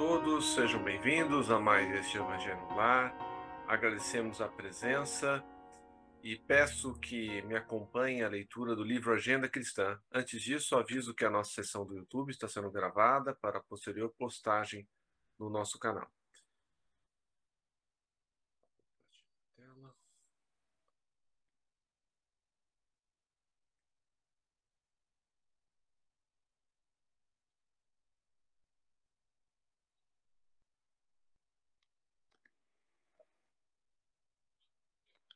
todos, sejam bem-vindos a mais este Evangelho no Lar. Agradecemos a presença e peço que me acompanhe a leitura do livro Agenda Cristã. Antes disso, aviso que a nossa sessão do YouTube está sendo gravada para posterior postagem no nosso canal.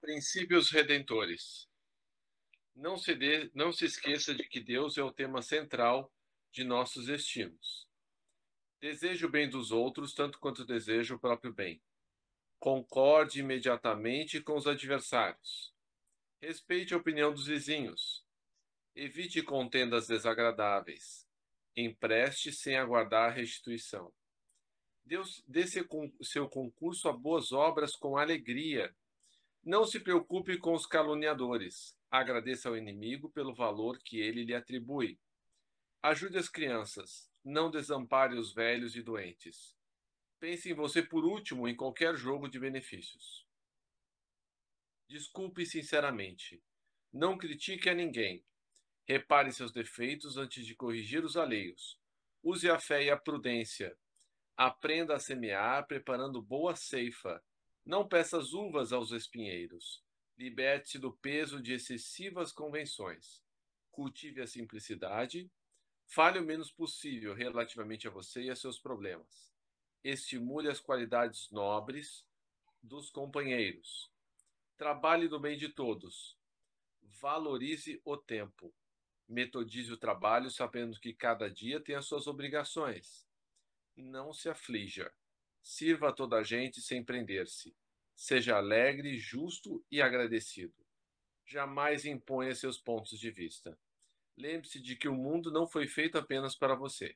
Princípios redentores. Não se esqueça de que Deus é o tema central de nossos destinos. Deseje o bem dos outros tanto quanto deseja o próprio bem. Concorde imediatamente com os adversários. Respeite a opinião dos vizinhos. Evite contendas desagradáveis. Empreste sem aguardar restituição. Dê seu concurso a boas obras com alegria. Não se preocupe com os caluniadores. Agradeça ao inimigo pelo valor que ele lhe atribui. Ajude as crianças. Não desampare os velhos e doentes. Pense em você por último em qualquer jogo de benefícios. Desculpe sinceramente. Não critique a ninguém. Repare seus defeitos antes de corrigir os alheios. Use a fé e a prudência. Aprenda a semear, preparando boa ceifa. Não peça as uvas aos espinheiros. Liberte-se do peso de excessivas convenções. Cultive a simplicidade. Fale o menos possível relativamente a você e a seus problemas. Estimule as qualidades nobres dos companheiros. Trabalhe no bem de todos. Valorize o tempo. Metodize o trabalho sabendo que cada dia tem as suas obrigações. Não se aflija. Sirva a toda a gente sem prender-se. Seja alegre, justo e agradecido. Jamais imponha seus pontos de vista. Lembre-se de que o mundo não foi feito apenas para você.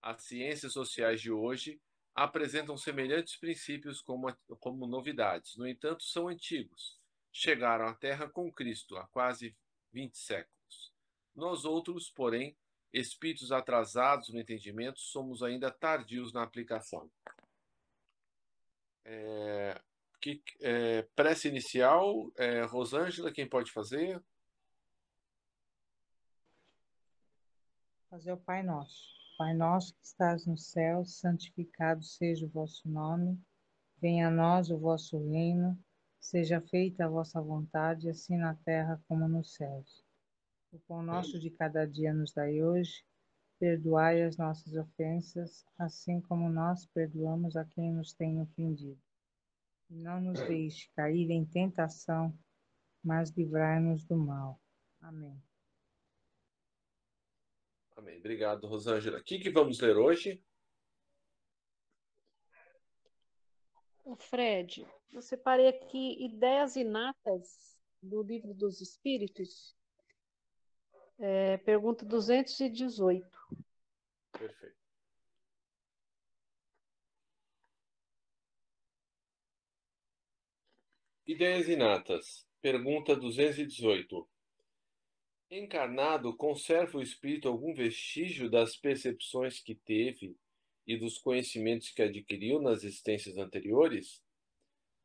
As ciências sociais de hoje apresentam semelhantes princípios como novidades. No entanto, são antigos. Chegaram à Terra com Cristo há quase 20 séculos. Nós outros, porém, espíritos atrasados no entendimento, somos ainda tardios na aplicação. Prece inicial, Rosângela, quem pode fazer? Fazer o Pai Nosso. Pai nosso que estás no céu, santificado seja o vosso nome. Venha a nós o vosso reino. Seja feita a vossa vontade, assim na terra como nos céus. O pão nosso de cada dia nos dai hoje. Perdoai as nossas ofensas, assim como nós perdoamos a quem nos tem ofendido. E não nos deixe cair em tentação, mas livrai-nos do mal. Amém. Amém. Obrigado, Rosângela. O que vamos ler hoje? Fred, eu separei aqui ideias inatas do Livro dos Espíritos, pergunta 218. Perfeito. Ideias inatas. Pergunta 218. Encarnado, conserva o espírito algum vestígio das percepções que teve e dos conhecimentos que adquiriu nas existências anteriores?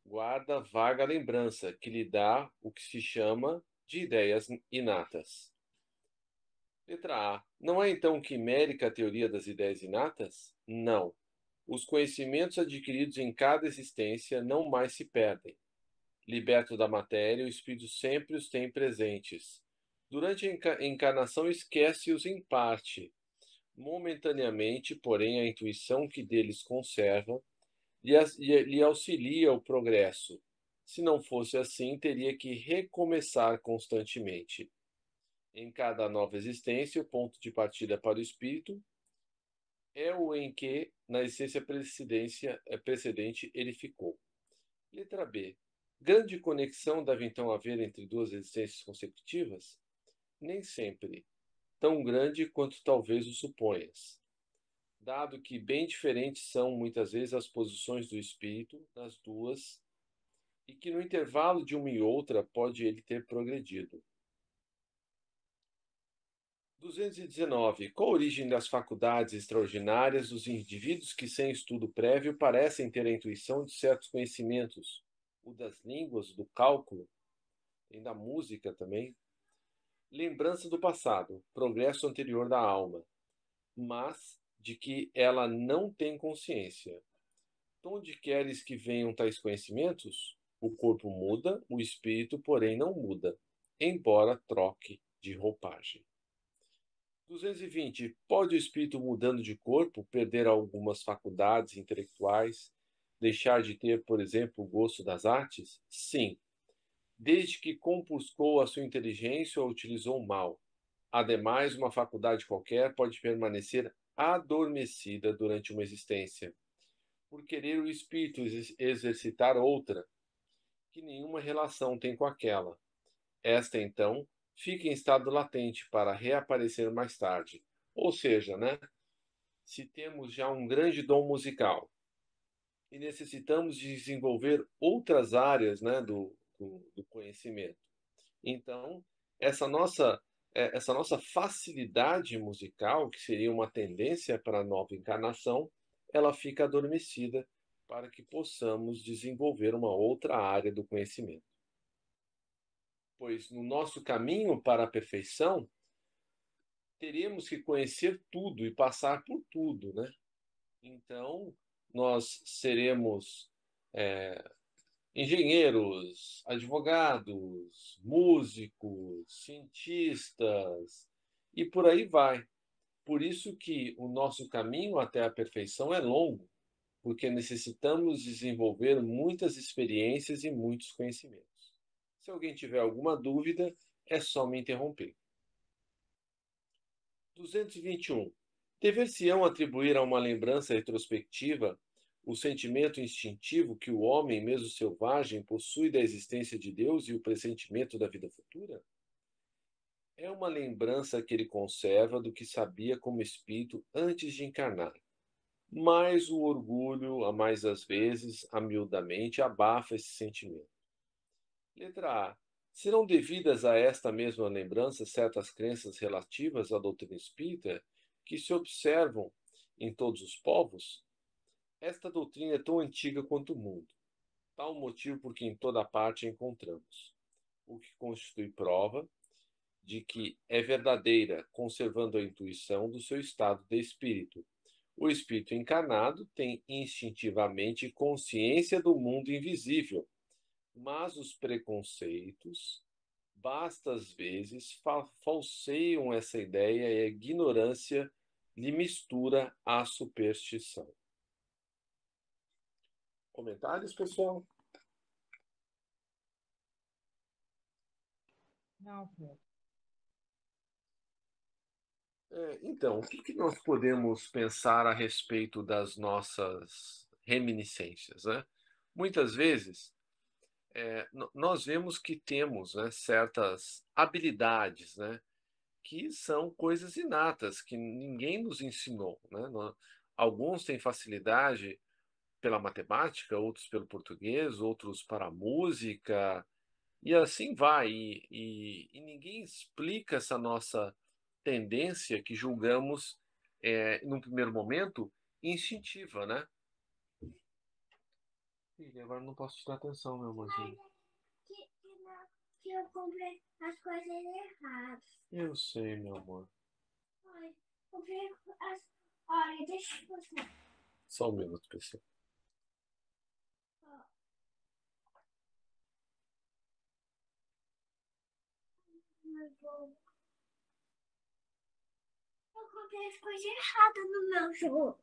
Guarda vaga lembrança, que lhe dá o que se chama de ideias inatas. Letra A. Não é então quimérica a teoria das ideias inatas? Não. Os conhecimentos adquiridos em cada existência não mais se perdem. Liberto da matéria, o espírito sempre os tem presentes. Durante a encarnação, esquece-os em parte. Momentaneamente, porém, a intuição que deles conserva lhe auxilia o progresso. Se não fosse assim, teria que recomeçar constantemente. Em cada nova existência, o ponto de partida para o espírito é o em que, na existência precedente, ele ficou. Letra B. Grande conexão deve então haver entre duas existências consecutivas? Nem sempre. Tão grande quanto talvez o suponhas. Dado que bem diferentes são muitas vezes as posições do espírito nas duas, e que no intervalo de uma e outra pode ele ter progredido. 219. Qual a origem das faculdades extraordinárias dos indivíduos que, sem estudo prévio, parecem ter a intuição de certos conhecimentos? O das línguas, do cálculo, e da música também. Lembrança do passado, progresso anterior da alma, mas de que ela não tem consciência. Onde queres que venham tais conhecimentos? O corpo muda, o espírito, porém, não muda, embora troque de roupagem. 220. Pode o espírito, mudando de corpo, perder algumas faculdades intelectuais, deixar de ter, por exemplo, o gosto das artes? Sim, desde que compuscou a sua inteligência ou a utilizou mal. Ademais, uma faculdade qualquer pode permanecer adormecida durante uma existência, por querer o espírito exercitar outra, que nenhuma relação tem com aquela. Esta, então, fica em estado latente para reaparecer mais tarde. Ou seja, né, se temos já um grande dom musical e necessitamos de desenvolver outras áreas, né, do conhecimento, então essa nossa facilidade musical, que seria uma tendência para a nova encarnação, ela fica adormecida para que possamos desenvolver uma outra área do conhecimento. Pois no nosso caminho para a perfeição, teremos que conhecer tudo e passar por tudo, né? Então, nós seremos engenheiros, advogados, músicos, cientistas e por aí vai. Por isso que o nosso caminho até a perfeição é longo, porque necessitamos desenvolver muitas experiências e muitos conhecimentos. Se alguém tiver alguma dúvida, é só me interromper. 221. Dever-se-ão atribuir a uma lembrança retrospectiva o sentimento instintivo que o homem, mesmo selvagem, possui da existência de Deus e o pressentimento da vida futura? É uma lembrança que ele conserva do que sabia como espírito antes de encarnar. Mas o orgulho, a mais das vezes, amiudamente, abafa esse sentimento. Letra A. Serão devidas a esta mesma lembrança certas crenças relativas à doutrina espírita que se observam em todos os povos? Esta doutrina é tão antiga quanto o mundo, tal motivo porque em toda parte a encontramos, o que constitui prova de que é verdadeira, conservando a intuição do seu estado de espírito. O espírito encarnado tem instintivamente consciência do mundo invisível, mas os preconceitos, basta às vezes, falseiam essa ideia e a ignorância lhe mistura à superstição. Comentários, pessoal? Não, Fred. Então, o que nós podemos pensar a respeito das nossas reminiscências, né? Muitas vezes, nós vemos que temos, né, certas habilidades, né, que são coisas inatas, que ninguém nos ensinou, né? Alguns têm facilidade pela matemática, outros pelo português, outros para a música, e assim vai. E ninguém explica essa nossa tendência que julgamos, num primeiro momento, instintiva, né? Ih, agora não posso te dar atenção, meu amorzinho. Que eu comprei as coisas erradas. Eu sei, meu amor. Ai, comprei as. Olha, deixa eu mostrar. Só um minuto, pessoal. Eu comprei as coisas erradas no meu jogo.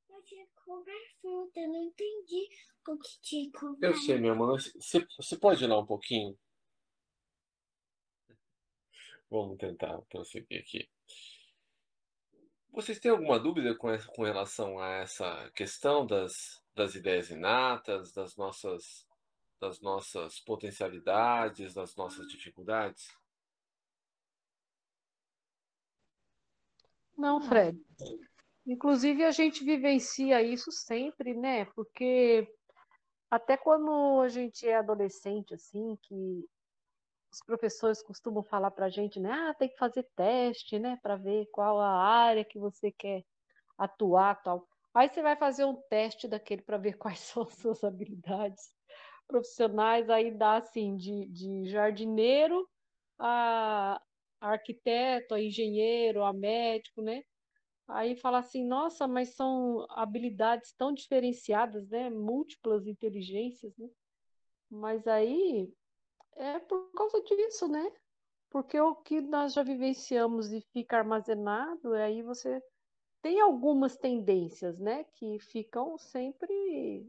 Eu tinha que comprar fruta, eu não entendi o que tinha que comprar. Eu sei, meu amor. Você pode ir lá um pouquinho? Vamos tentar prosseguir aqui. Vocês têm alguma dúvida com relação a essa questão das ideias inatas, das nossas potencialidades, das nossas dificuldades? Não, Fred. Inclusive, a gente vivencia isso sempre, né? Porque até quando a gente é adolescente, assim, que os professores costumam falar para a gente, né? Ah, tem que fazer teste, né? Para ver qual a área que você quer atuar, tal. Aí você vai fazer um teste daquele para ver quais são as suas habilidades profissionais, aí dá assim, de jardineiro a arquiteto, a engenheiro, a médico, né? Aí fala assim, nossa, mas são habilidades tão diferenciadas, né? Múltiplas inteligências, né? Mas aí é por causa disso, né? Porque o que nós já vivenciamos e fica armazenado, aí você tem algumas tendências, né? Que ficam sempre,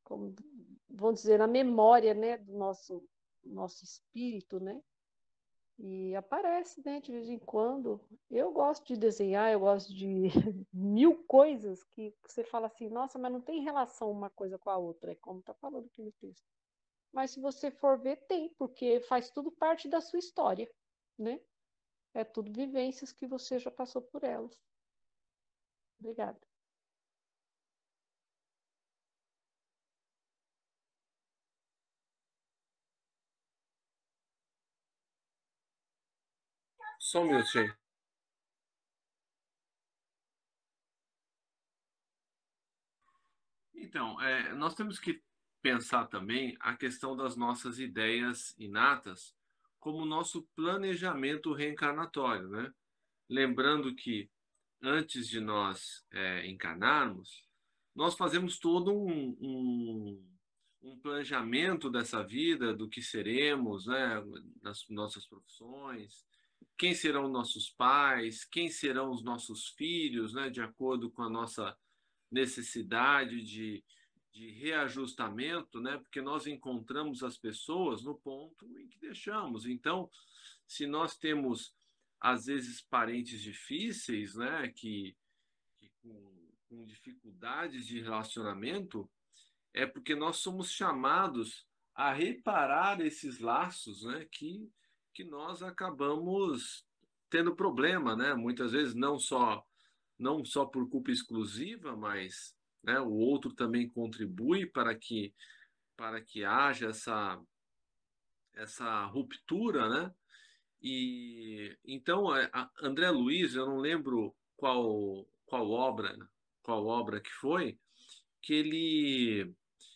como vamos dizer, na memória, né? Do nosso espírito, né? E aparece, né, de vez em quando. Eu gosto de desenhar, eu gosto de mil coisas que você fala assim, nossa, mas não tem relação uma coisa com a outra, é como está falando aqui no texto. Mas se você for ver, tem, porque faz tudo parte da sua história, né? É tudo vivências que você já passou por elas. Obrigada. Só um minutinho. Então, nós temos que pensar também a questão das nossas ideias inatas como nosso planejamento reencarnatório, né? Lembrando que antes de nós encarnarmos, nós fazemos todo um planejamento dessa vida, do que seremos, né? Nas nossas profissões, quem serão nossos pais, quem serão os nossos filhos, né? De acordo com a nossa necessidade de reajustamento, né? Porque nós encontramos as pessoas no ponto em que deixamos. Então, se nós temos, às vezes, parentes difíceis, né? Que com dificuldades de relacionamento, é porque nós somos chamados a reparar esses laços, né? Que nós acabamos tendo problema, né? Muitas vezes não só por culpa exclusiva, mas, né, o outro também contribui para que haja essa ruptura, né? E então André Luiz, eu não lembro qual obra que foi, que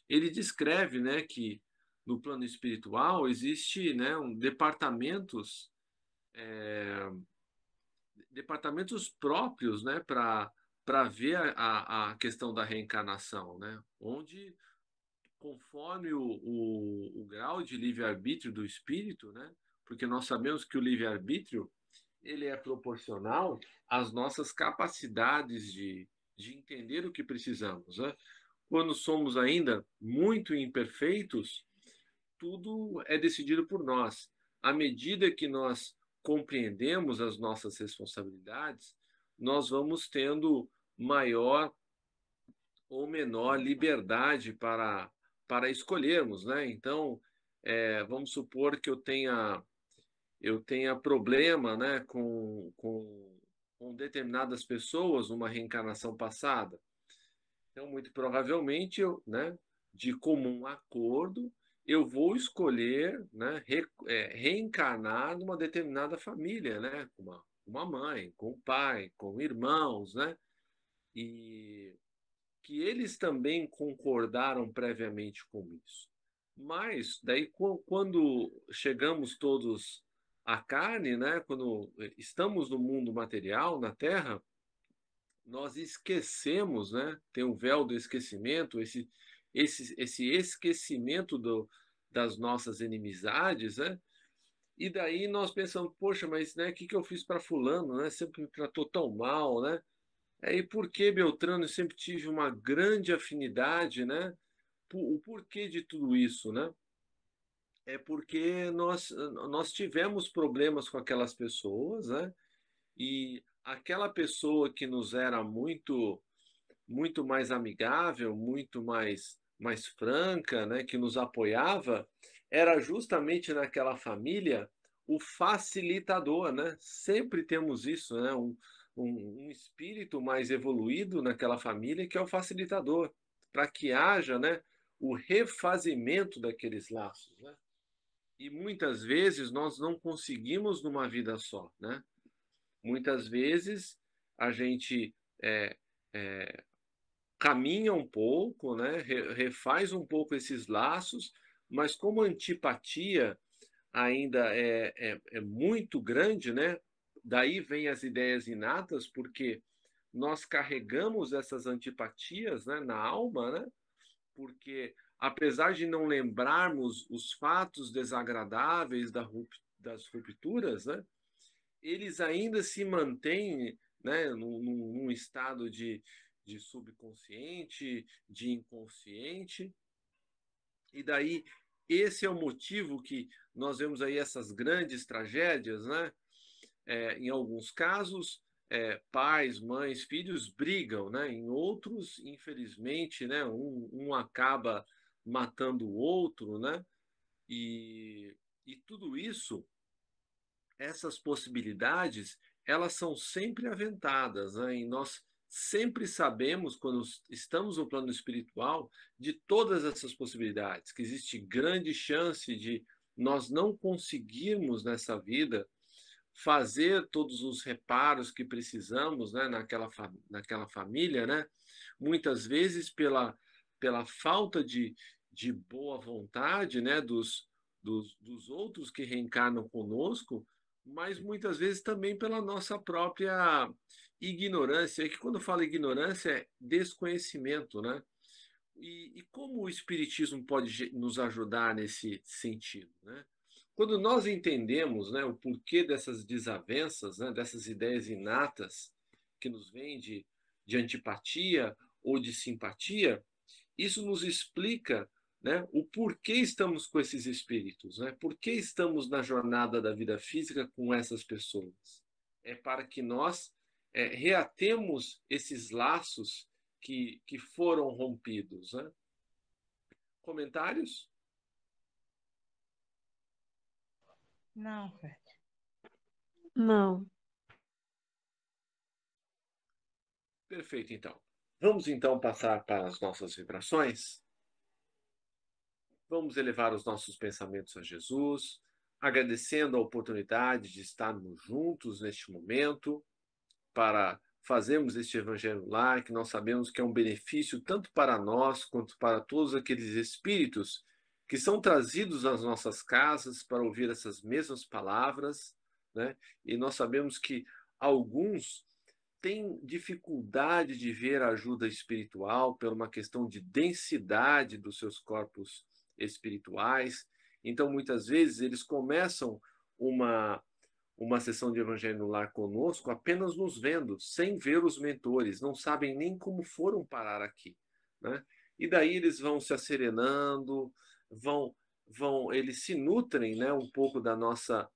ele descreve, né, que no plano espiritual existe, né, departamentos próprios, né, para ver a questão da reencarnação, né, onde, conforme o grau de livre-arbítrio do espírito, né, porque nós sabemos que o livre-arbítrio ele é proporcional às nossas capacidades de entender o que precisamos, né? Quando somos ainda muito imperfeitos, tudo é decidido por nós. À medida que nós compreendemos as nossas responsabilidades, nós vamos tendo maior ou menor liberdade para escolhermos, né? Então, vamos supor que eu tenha problema, né, com determinadas pessoas, uma reencarnação passada. Então, muito provavelmente, né, de comum acordo, eu vou escolher, né, reencarnar numa determinada família, né, com uma mãe, com o pai, com irmãos, né, e que eles também concordaram previamente com isso. Mas daí quando chegamos todos à carne, né, quando estamos no mundo material, na Terra, nós esquecemos, né? Tem o véu do esquecimento, esse esquecimento das nossas inimizades, né? E daí nós pensamos, poxa, mas né, o que eu fiz para fulano, né? Sempre me tratou tão mal, né? E por que Beltrano eu sempre tive uma grande afinidade, né? O porquê de tudo isso, né? É porque nós tivemos problemas com aquelas pessoas, né? E aquela pessoa que nos era muito muito mais amigável, muito mais franca, né, que nos apoiava, era justamente naquela família o facilitador, né? Sempre temos isso, né? Um espírito mais evoluído naquela família que é o facilitador, para que haja, né, o refazimento daqueles laços, né? E muitas vezes nós não conseguimos numa vida só, né? Muitas vezes a gente caminha um pouco, né? Refaz um pouco esses laços, mas como a antipatia ainda é muito grande, né? Daí vem as ideias inatas, porque nós carregamos essas antipatias, né, na alma, né? Porque apesar de não lembrarmos os fatos desagradáveis das rupturas, né, eles ainda se mantêm, né, num estado de subconsciente, de inconsciente, e daí esse é o motivo que nós vemos aí essas grandes tragédias, né? Em alguns casos, pais, mães, filhos brigam, né? Em outros, infelizmente, né? Um acaba matando o outro, né? E tudo isso, essas possibilidades, elas são sempre aventadas, né? E nós sempre sabemos, quando estamos no plano espiritual, de todas essas possibilidades, que existe grande chance de nós não conseguirmos nessa vida fazer todos os reparos que precisamos, né, naquela família, né? Muitas vezes pela falta de boa vontade, né, dos outros que reencarnam conosco, mas muitas vezes também pela nossa própria ignorância. E que quando falo ignorância é desconhecimento, né? E como o Espiritismo pode nos ajudar nesse sentido, né? Quando nós entendemos, né, o porquê dessas desavenças, né, dessas ideias inatas que nos vêm de antipatia ou de simpatia, isso nos explica, né, o porquê estamos com esses espíritos, né? Por que estamos na jornada da vida física com essas pessoas? É para que nós reatemos esses laços que foram rompidos, né? Comentários? Não, Fred. Não. Perfeito, então. Vamos então passar para as nossas vibrações? Vamos elevar os nossos pensamentos a Jesus, agradecendo a oportunidade de estarmos juntos neste momento para fazermos este Evangelho Lar, que nós sabemos que é um benefício tanto para nós quanto para todos aqueles espíritos que são trazidos às nossas casas para ouvir essas mesmas palavras, né? E nós sabemos que alguns têm dificuldade de ver a ajuda espiritual por uma questão de densidade dos seus corpos espirituais. Então, muitas vezes, eles começam uma sessão de Evangelho no Lar conosco apenas nos vendo, sem ver os mentores, não sabem nem como foram parar aqui, né? E daí eles vão se asserenando, eles se nutrem, né, um pouco da nossa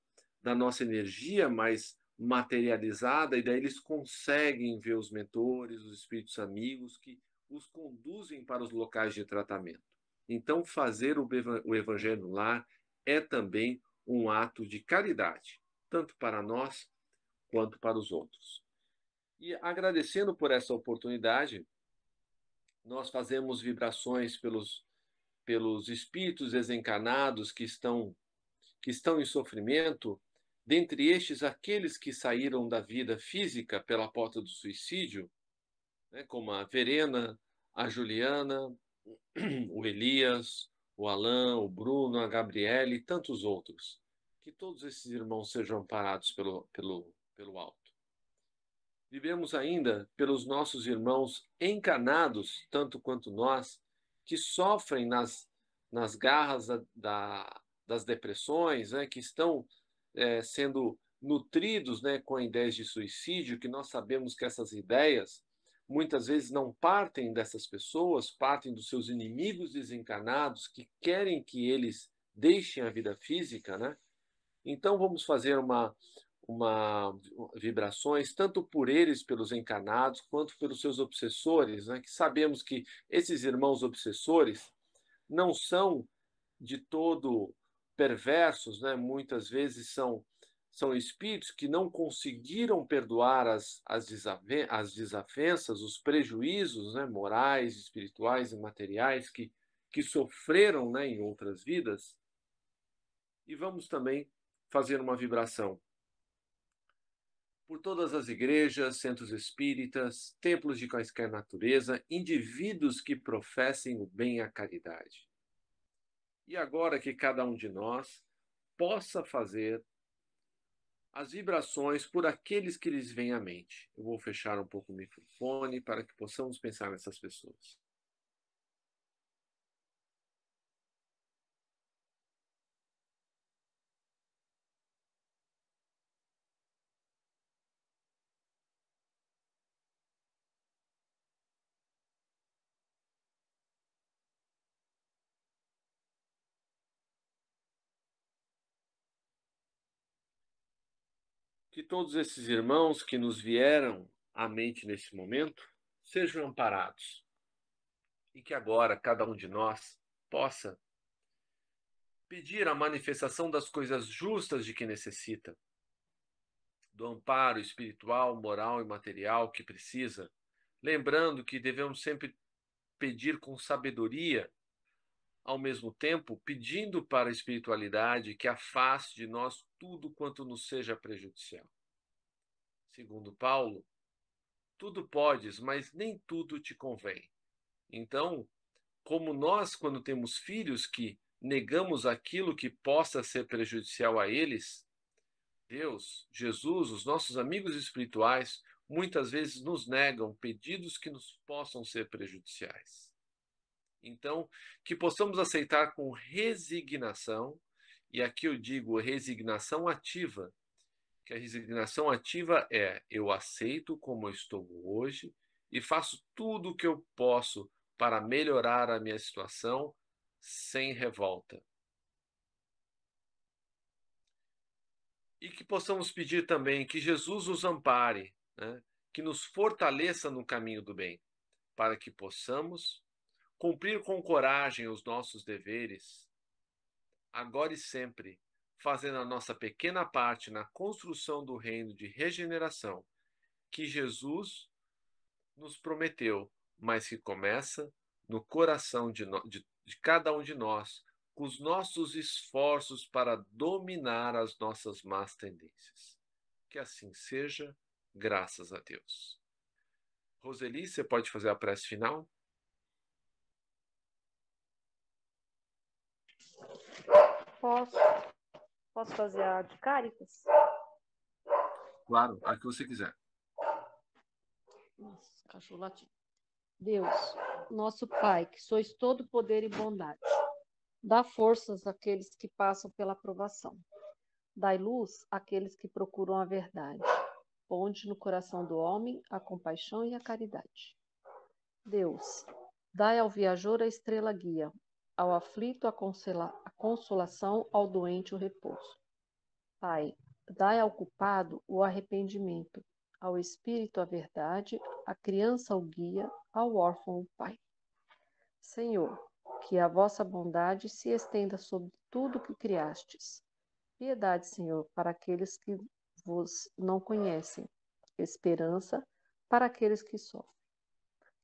energia mais materializada, e daí eles conseguem ver os mentores, os espíritos amigos que os conduzem para os locais de tratamento. Então, fazer o Evangelho no Lar é também um ato de caridade, tanto para nós quanto para os outros. E agradecendo por essa oportunidade, nós fazemos vibrações pelos espíritos desencarnados que estão em sofrimento, dentre estes aqueles que saíram da vida física pela porta do suicídio, né, como a Verena, a Juliana, o Elias, o Alain, o Bruno, a Gabriele e tantos outros. Que todos esses irmãos sejam amparados pelo alto. Vivemos ainda pelos nossos irmãos encarnados, tanto quanto nós, que sofrem nas garras das depressões, né, que estão sendo nutridos, né, com ideias de suicídio, que nós sabemos que essas ideias muitas vezes não partem dessas pessoas, partem dos seus inimigos desencarnados que querem que eles deixem a vida física, né? Então vamos fazer uma vibrações tanto por eles, pelos encarnados, quanto pelos seus obsessores, né? Que sabemos que esses irmãos obsessores não são de todo perversos, né? Muitas vezes são espíritos que não conseguiram perdoar as desavenças, os prejuízos, né, morais, espirituais e materiais que que sofreram, né, em outras vidas. E vamos também fazer uma vibração por todas as igrejas, centros espíritas, templos de quaisquer natureza, indivíduos que professem o bem e a caridade. E agora que cada um de nós possa fazer as vibrações por aqueles que lhes vêm à mente. Eu vou fechar um pouco o microfone para que possamos pensar nessas pessoas. Que todos esses irmãos que nos vieram à mente nesse momento sejam amparados e que agora cada um de nós possa pedir a manifestação das coisas justas de que necessita, do amparo espiritual, moral e material que precisa, lembrando que devemos sempre pedir com sabedoria, ao mesmo tempo pedindo para a espiritualidade que afaste de nós tudo quanto nos seja prejudicial. Segundo Paulo, tudo podes, mas nem tudo te convém. Então, como nós, quando temos filhos que negamos aquilo que possa ser prejudicial a eles, Deus, Jesus, os nossos amigos espirituais, muitas vezes nos negam pedidos que nos possam ser prejudiciais. Então, que possamos aceitar com resignação, e aqui eu digo resignação ativa, que a resignação ativa é: eu aceito como eu estou hoje e faço tudo o que eu posso para melhorar a minha situação sem revolta. E que possamos pedir também que Jesus nos ampare, né? Que nos fortaleça no caminho do bem, para que possamos cumprir com coragem os nossos deveres, agora e sempre, fazendo a nossa pequena parte na construção do reino de regeneração que Jesus nos prometeu, mas que começa no coração de cada um de nós, com os nossos esforços para dominar as nossas más tendências. Que assim seja, graças a Deus. Roseli, você pode fazer a prece final? Posso fazer a de Cáritas? Claro, a que você quiser. Nossa, cachorro latindo. Deus, nosso Pai, que sois todo poder e bondade, dá forças àqueles que passam pela provação. Dai luz àqueles que procuram a verdade. Ponde no coração do homem a compaixão e a caridade. Deus, dai ao viajor a estrela guia, ao aflito a consolação, ao doente o repouso. Pai, dai ao culpado o arrependimento, ao espírito a verdade, à criança o guia, ao órfão o pai. Senhor, que a vossa bondade se estenda sobre tudo que criastes. Piedade, Senhor, para aqueles que vos não conhecem. Esperança para aqueles que sofrem.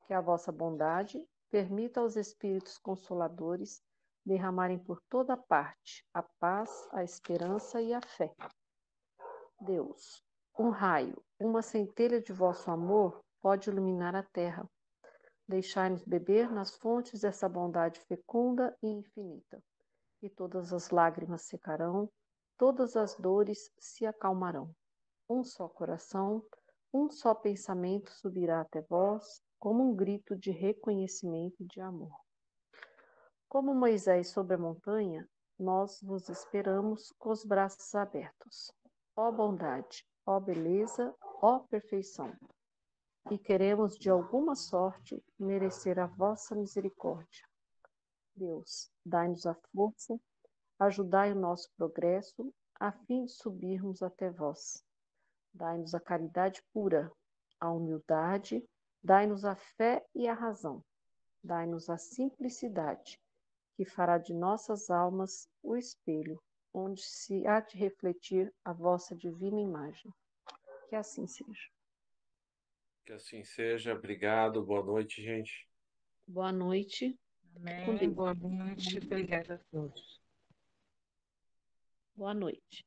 Que a vossa bondade permita aos espíritos consoladores derramarem por toda parte a paz, a esperança e a fé. Deus, um raio, uma centelha de vosso amor pode iluminar a terra. Deixai-nos beber nas fontes dessa bondade fecunda e infinita, e todas as lágrimas secarão, todas as dores se acalmarão. Um só coração, um só pensamento subirá até vós, como um grito de reconhecimento e de amor. Como Moisés sobre a montanha, nós vos esperamos com os braços abertos. Ó bondade, ó beleza, ó perfeição. E queremos de alguma sorte merecer a vossa misericórdia. Deus, dai-nos a força, ajudai o nosso progresso, a fim de subirmos até vós. Dai-nos a caridade pura, a humildade, dai-nos a fé e a razão. Dai-nos a simplicidade, que fará de nossas almas o espelho, onde se há de refletir a vossa divina imagem. Que assim seja. Que assim seja. Obrigado. Boa noite, gente. Boa noite. Com Amém. Deus. Boa noite. Obrigada a todos. Boa noite.